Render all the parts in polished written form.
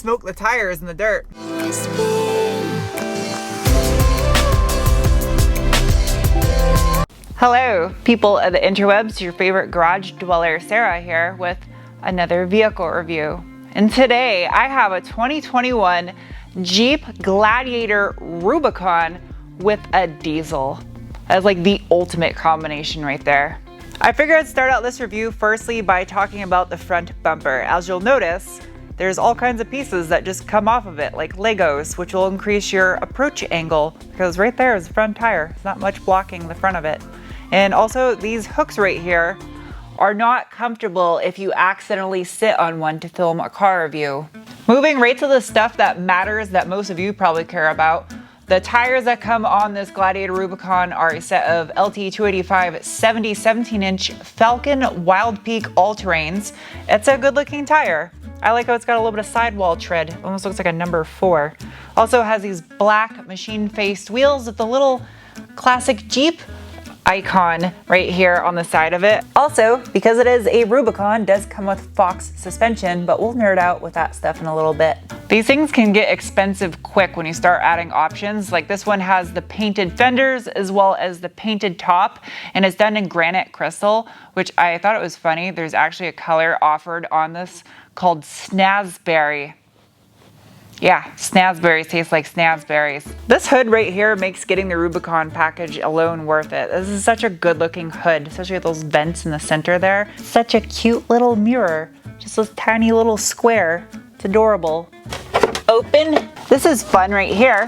smoke the tires in the dirt. Hello, people of the interwebs, your favorite garage dweller, Sarah here with another vehicle review. And today I have a 2021 Jeep Gladiator Rubicon with a diesel. That's like the ultimate combination right there. I figured I'd start out this review firstly by talking about the front bumper. As you'll notice, there's all kinds of pieces that just come off of it, like Legos, which will increase your approach angle, because right there is the front tire. It's not much blocking the front of it. And also these hooks right here are not comfortable if you accidentally sit on one to film a car review. Moving right to the stuff that matters that most of you probably care about. The tires that come on this Gladiator Rubicon are a set of LT 285 70 17-inch Falcon Wild Peak all-terrains. It's a good-looking tire. I like how it's got a little bit of sidewall tread. Almost looks like a number 4. Also has these black machine-faced wheels with the little classic Jeep icon right here on the side of it. Also, because it is a Rubicon, does come with Fox suspension, but we'll nerd out with that stuff in a little bit. These things can get expensive quick when you start adding options. Like this one has the painted fenders as well as the painted top, and it's done in granite crystal, which I thought it was funny. There's actually a color offered on this called Snazberry. Yeah, snazberries taste like snazberries. This hood right here makes getting the Rubicon package alone worth it. This is such a good looking hood, especially with those vents in the center there. Such a cute little mirror. Just this tiny little square. It's adorable. Open. This is fun right here.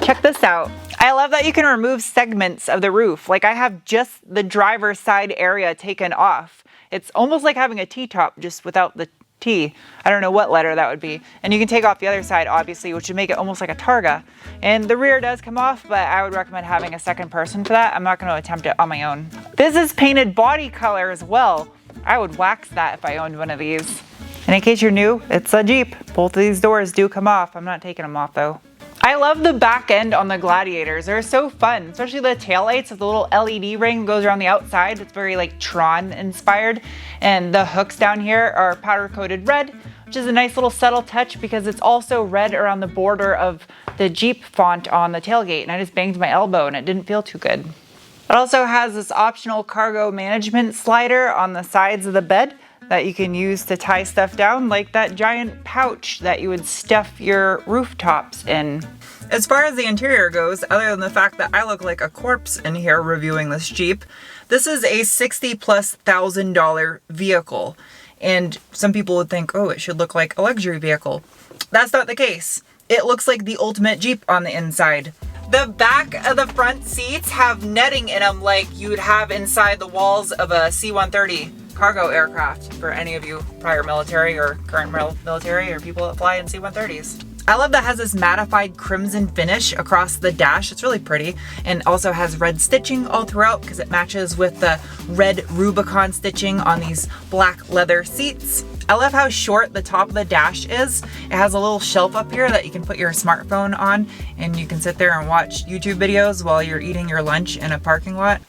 Check this out. I love that you can remove segments of the roof. Like I have just the driver's side area taken off. It's almost like having a T-top just without the T. I don't know what letter that would be. And you can take off the other side, obviously, which would make it almost like a Targa. And the rear does come off, but I would recommend having a second person for that. I'm not going to attempt it on my own. This is painted body color as well. I would wax that if I owned one of these. And in case you're new, it's a Jeep. Both of these doors do come off. I'm not taking them off though. I love the back end on the Gladiators. They're so fun, especially the taillights with the little LED ring that goes around the outside. It's very like Tron inspired. And the hooks down here are powder coated red, which is a nice little subtle touch because it's also red around the border of the Jeep font on the tailgate. And I just banged my elbow and it didn't feel too good. It also has this optional cargo management slider on the sides of the bed that you can use to tie stuff down, like that giant pouch that you would stuff your rooftops in. As far as the interior goes, other than the fact that I look like a corpse in here reviewing this Jeep, this is a $60,000+ vehicle. And some people would think, oh, it should look like a luxury vehicle. That's not the case. It looks like the ultimate Jeep on the inside. The back of the front seats have netting in them like you'd have inside the walls of a C-130 cargo aircraft for any of you prior military or current military or people that fly in C-130s. I love that it has this mattified crimson finish across the dash. It's really pretty, and also has red stitching all throughout because it matches with the red Rubicon stitching on these black leather seats. I love how short the top of the dash is. It has a little shelf up here that you can put your smartphone on, and you can sit there and watch YouTube videos while you're eating your lunch in a parking lot.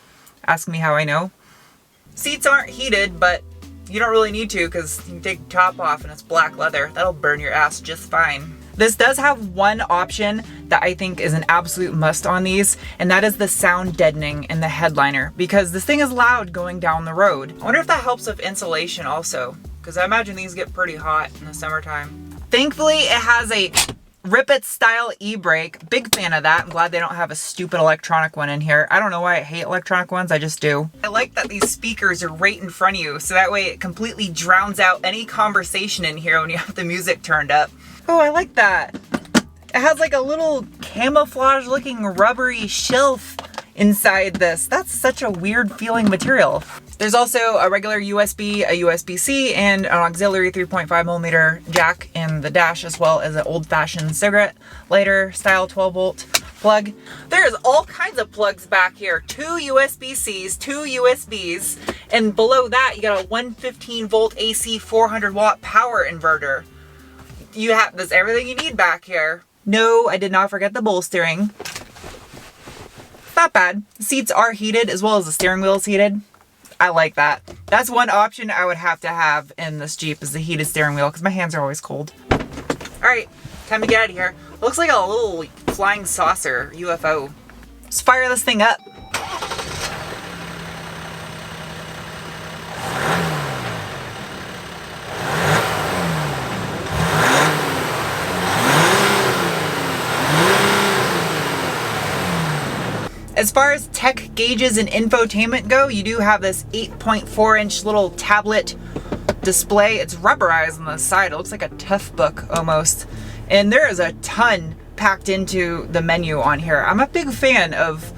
Ask me how I know. Seats aren't heated, but you don't really need to because you can take the top off and it's black leather. That'll burn your ass just fine. This does have one option that I think is an absolute must on these, and that is the sound deadening in the headliner, because this thing is loud going down the road. I wonder if that helps with insulation also, because I imagine these get pretty hot in the summertime. Thankfully, it has a Rip It style e-brake. Big fan of that. I'm glad they don't have a stupid electronic one in here. I don't know why I hate electronic ones, I just do. I like that these speakers are right in front of you, so that way it completely drowns out any conversation in here when you have the music turned up. Oh, I like that. It has like a little camouflage looking rubbery shelf inside this. That's such a weird feeling material. There's also a regular USB, a USB-C, and an auxiliary 3.5mm jack in the dash, as well as an old-fashioned cigarette lighter style 12-volt plug. There's all kinds of plugs back here. 2 USB-Cs, 2 USBs, and below that you got a 115-volt AC 400-watt power inverter. There's everything you need back here. No, I did not forget the bolstering. Not bad. The seats are heated as well as the steering wheel is heated. I like that. That's one option I would have to have in this Jeep, is the heated steering wheel, because my hands are always cold. All right, time to get out of here. Looks like a little flying saucer, UFO. Let's fire this thing up. As far as tech gauges and infotainment go, you do have this 8.4-inch little tablet display. It's rubberized on the side. It looks like a tough book almost. And there is a ton packed into the menu on here. I'm a big fan of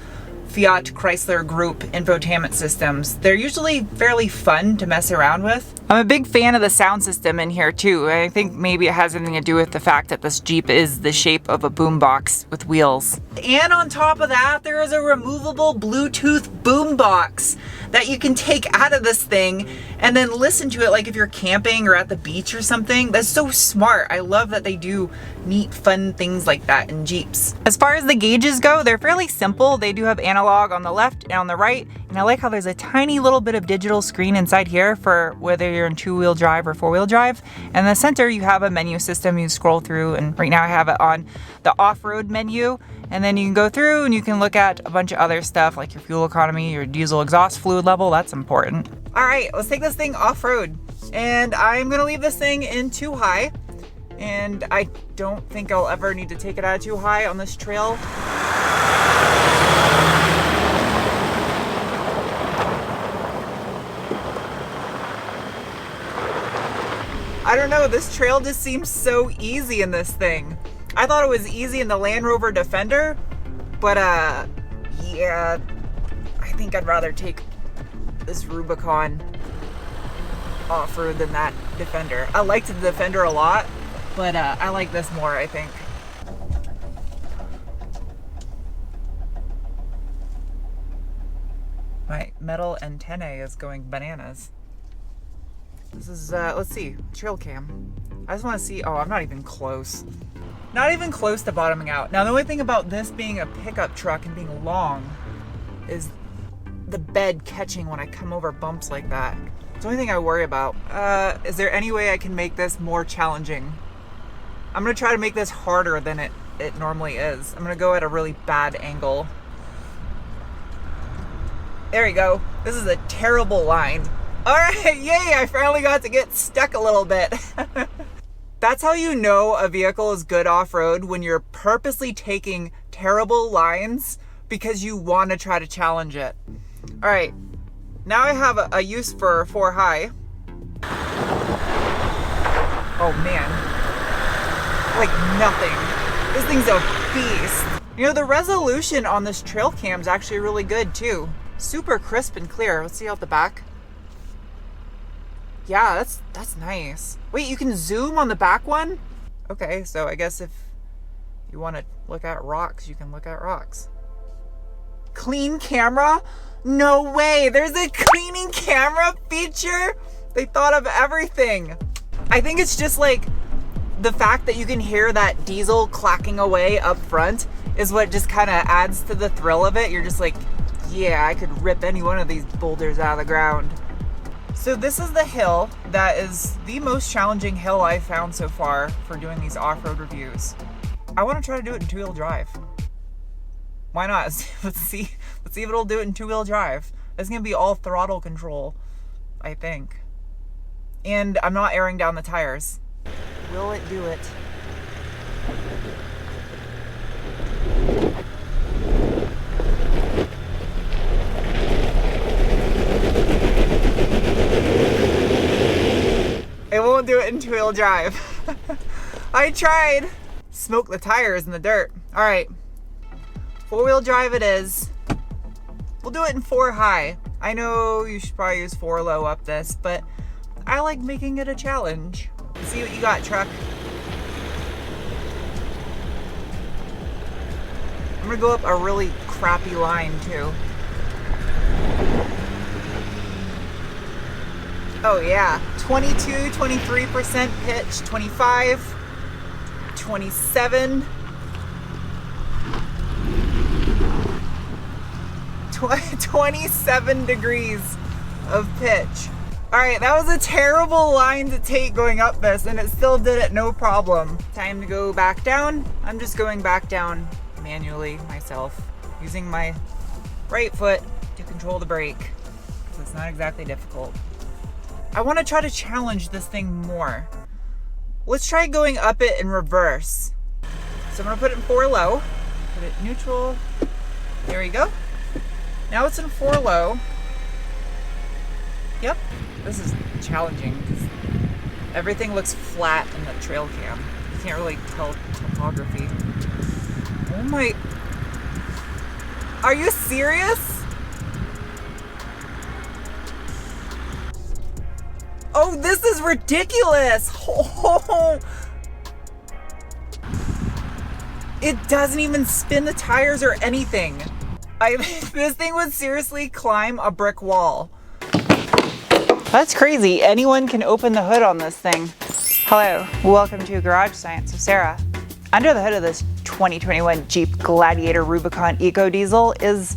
Fiat Chrysler Group infotainment systems. They're usually fairly fun to mess around with. I'm a big fan of the sound system in here too. I think maybe it has something to do with the fact that this Jeep is the shape of a boombox with wheels. And on top of that, there is a removable Bluetooth boombox that you can take out of this thing and then listen to it like if you're camping or at the beach or something. That's so smart. I love that they do neat, fun things like that in Jeeps. As far as the gauges go, they're fairly simple. They do have analog on the left and on the right. And I like how there's a tiny little bit of digital screen inside here for whether you're in two-wheel drive or four-wheel drive. And in the center, you have a menu system you scroll through. And right now I have it on the off-road menu. And then you can go through and you can look at a bunch of other stuff like your fuel economy, your diesel exhaust fluid level. That's important. All right, let's take this thing off-road. And I'm gonna leave this thing in too high. And I don't think I'll ever need to take it out of too high on this trail. I don't know, this trail just seems so easy in this thing. I thought it was easy in the Land Rover Defender, but yeah, I think I'd rather take this Rubicon off-road than that Defender. I liked the Defender a lot, but I like this more, I think. My metal antennae is going bananas. This is, let's see, trail cam. I just want to see, oh, I'm not even close. Not even close to bottoming out. Now, the only thing about this being a pickup truck and being long is the bed catching when I come over bumps like that. It's the only thing I worry about. Is there any way I can make this more challenging? I'm gonna try to make this harder than it normally is. I'm gonna go at a really bad angle. There we go. This is a terrible line. All right, yay, I finally got to get stuck a little bit. That's how you know a vehicle is good off-road, when you're purposely taking terrible lines because you want to try to challenge it. All right, now I have a use for 4 high. Oh man, like nothing. This thing's a beast. You know, the resolution on this trail cam is actually really good too. Super crisp and clear. Let's see out the back. Yeah, that's nice. Wait, you can zoom on the back one? Okay, so I guess if you want to look at rocks, you can look at rocks. Clean camera? No way, there's a cleaning camera feature? They thought of everything. I think it's just like the fact that you can hear that diesel clacking away up front is what just kind of adds to the thrill of it. You're just like, yeah, I could rip any one of these boulders out of the ground. So this is the hill that is the most challenging hill I've found so far for doing these off-road reviews. I want to try to do it in two-wheel drive. Why not? Let's see if it'll do it in two-wheel drive. It's gonna be all throttle control, I think. And I'm not airing down the tires. Will it do it? It won't do it in two-wheel drive. I tried. Smoke the tires in the dirt. All right, four-wheel drive it is. We'll do it in 4 high. I know you should probably use 4 low up this, but I like making it a challenge. Let's see what you got, truck. I'm gonna go up a really crappy line too. Oh yeah, 22, 23% pitch, 25, 27, 27 degrees of pitch. All All right, that was a terrible line to take going up this, and it still did it no problem. Time to go back down. I'm just going back down manually myself, using my right foot to control the brake. So it's not exactly difficult. I want to try to challenge this thing more. Let's try going up it in reverse. So I'm gonna put it in 4 low, put it neutral. There we go. Now it's in 4 low. Yep, this is challenging because everything looks flat in the trail cam. You can't really tell topography. Oh my, are you serious? Oh, this is ridiculous. Oh. It doesn't even spin the tires or anything. This thing would seriously climb a brick wall. That's crazy. Anyone can open the hood on this thing. Hello, welcome to Garage Science with Sarah. Under the hood of this 2021 Jeep Gladiator Rubicon Eco Diesel is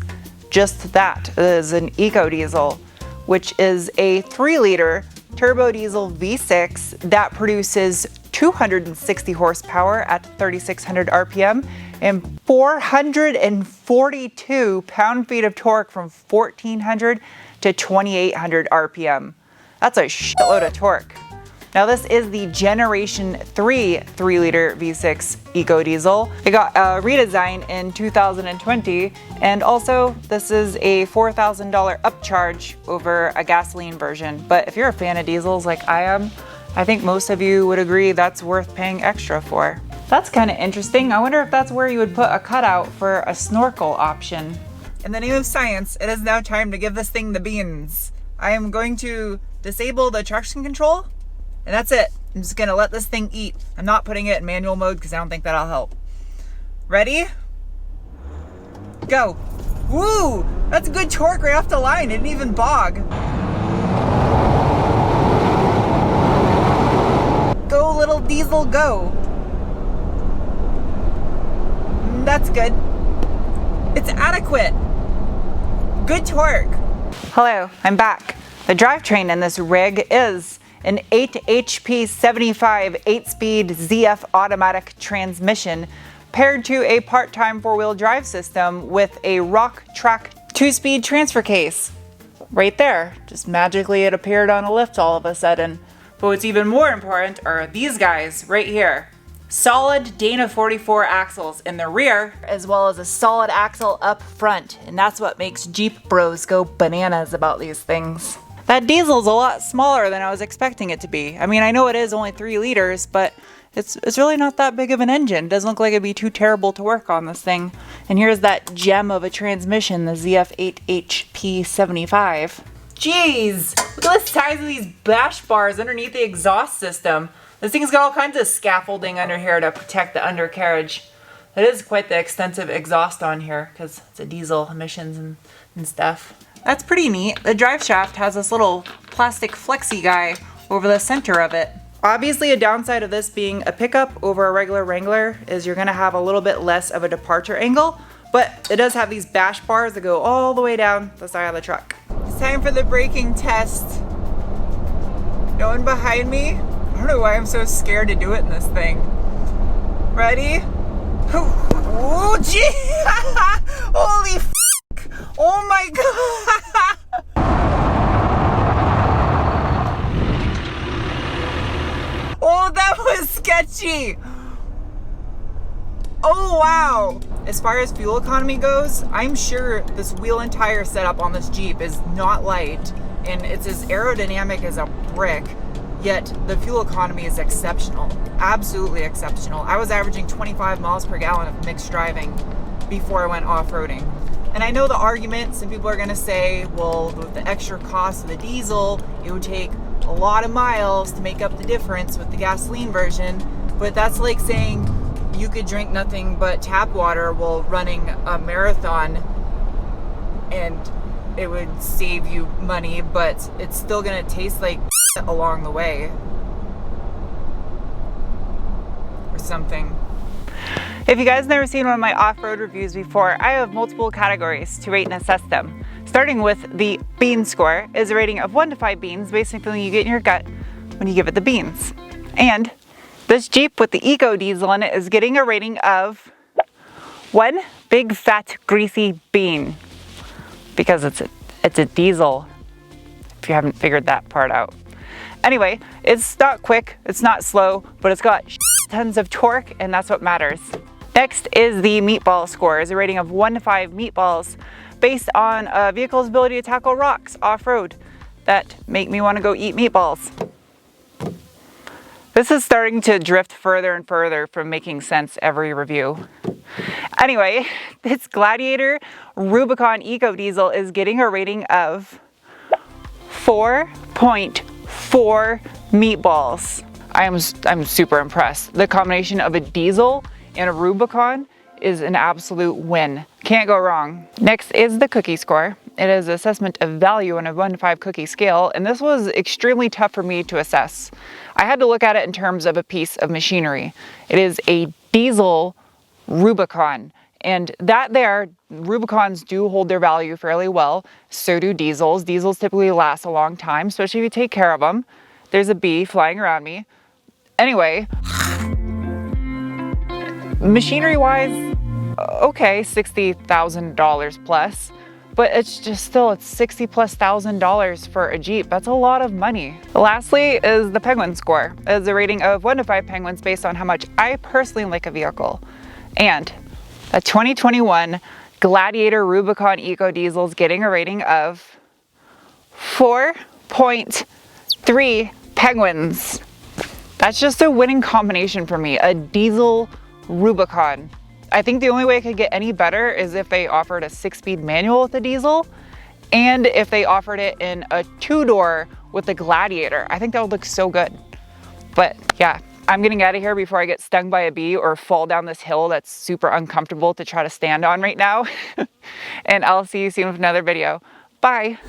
just that. It is an Eco Diesel, which is a 3-liter turbo diesel V6 that produces 260 horsepower at 3,600 RPM and 442 pound-feet of torque from 1,400 to 2,800 RPM. That's a shitload of torque. Now this is the Generation 3 3-liter V6 Eco Diesel. It got a redesign in 2020, and also this is a $4,000 upcharge over a gasoline version. But if you're a fan of diesels like I am, I think most of you would agree that's worth paying extra for. That's kind of interesting. I wonder if that's where you would put a cutout for a snorkel option. In the name of science, it is now time to give this thing the beans. I am going to disable the traction control, and that's it. I'm just gonna let this thing eat. I'm not putting it in manual mode because I don't think that'll help. Ready? Go. Woo! That's a good torque right off the line. It didn't even bog. Go, little diesel, go. That's good. It's adequate. Good torque. Hello, I'm back. The drivetrain in this rig is an 8 HP 75 8-speed ZF automatic transmission paired to a part-time 4-wheel drive system with a Rock Track 2-speed transfer case. Right there. Just magically it appeared on a lift all of a sudden. But what's even more important are these guys right here. Solid Dana 44 axles in the rear, as well as a solid axle up front. And that's what makes Jeep bros go bananas about these things. That diesel's a lot smaller than I was expecting it to be. I mean, I know it is only 3 liters, but it's really not that big of an engine. Doesn't look like it'd be too terrible to work on this thing. And here's that gem of a transmission, the ZF8 HP75. Jeez, look at the size of these bash bars underneath the exhaust system. This thing's got all kinds of scaffolding under here to protect the undercarriage. It is quite the extensive exhaust on here because it's a diesel, emissions and stuff. That's pretty neat. The drive shaft has this little plastic flexi guy over the center of it. Obviously, a downside of this being a pickup over a regular Wrangler is you're gonna have a little bit less of a departure angle, but it does have these bash bars that go all the way down the side of the truck. It's time for the braking test. No one behind me? I don't know why I'm so scared to do it in this thing. Ready? Oh, gee! Holy f***! Oh my god! Oh, that was sketchy! Oh, wow! As far as fuel economy goes, I'm sure this wheel and tire setup on this Jeep is not light, and it's as aerodynamic as a brick, yet the fuel economy is exceptional. Absolutely exceptional. I was averaging 25 miles per gallon of mixed driving before I went off-roading. And I know the argument, some people are gonna say, well, with the extra cost of the diesel, it would take a lot of miles to make up the difference with the gasoline version, but that's like saying you could drink nothing but tap water while running a marathon and it would save you money, but it's still gonna taste like along the way or something. If you guys never seen one of my off-road reviews before, I have multiple categories to rate and assess them. Starting with the bean score is a rating of 1 to 5 beans, based on the feeling you get in your gut when you give it the beans. And this Jeep with the Eco Diesel in it is getting a rating of 1 big fat greasy bean, because it's a diesel, if you haven't figured that part out. Anyway, it's not quick, it's not slow, but it's got tons of torque, and that's what matters. Next is the meatball score, is a rating of 1 to 5 meatballs, based on a vehicle's ability to tackle rocks off-road that make me want to go eat meatballs. This is starting to drift further and further from making sense every review. Anyway, this Gladiator Rubicon Eco Diesel is getting a rating of 4.4 meatballs. I'm super impressed. The combination of a diesel and a Rubicon is an absolute win. Can't go wrong. Next is the cookie score. It is assessment of value on a 1 to 5 cookie scale, and this was extremely tough for me to assess. I had to look at it in terms of a piece of machinery. It is a diesel Rubicon, and Rubicons do hold their value fairly well. So do diesels. Diesels typically last a long time, especially if you take care of them. There's a bee flying around me. Anyway, machinery-wise, okay, $60,000 plus, but it's $60,000+ for a Jeep. That's a lot of money. Lastly is the penguin score. It's a rating of 1 to 5 penguins based on how much I personally like a vehicle. And a 2021 Gladiator Rubicon Eco Diesel is getting a rating of 4.3 penguins. That's just a winning combination for me, a diesel Rubicon. I think the only way it could get any better is if they offered a 6-speed manual with the diesel, and if they offered it in a 2-door with the Gladiator. I think that would look so good. But yeah, I'm getting out of here before I get stung by a bee or fall down this hill that's super uncomfortable to try to stand on right now. And I'll see you soon with another video. Bye.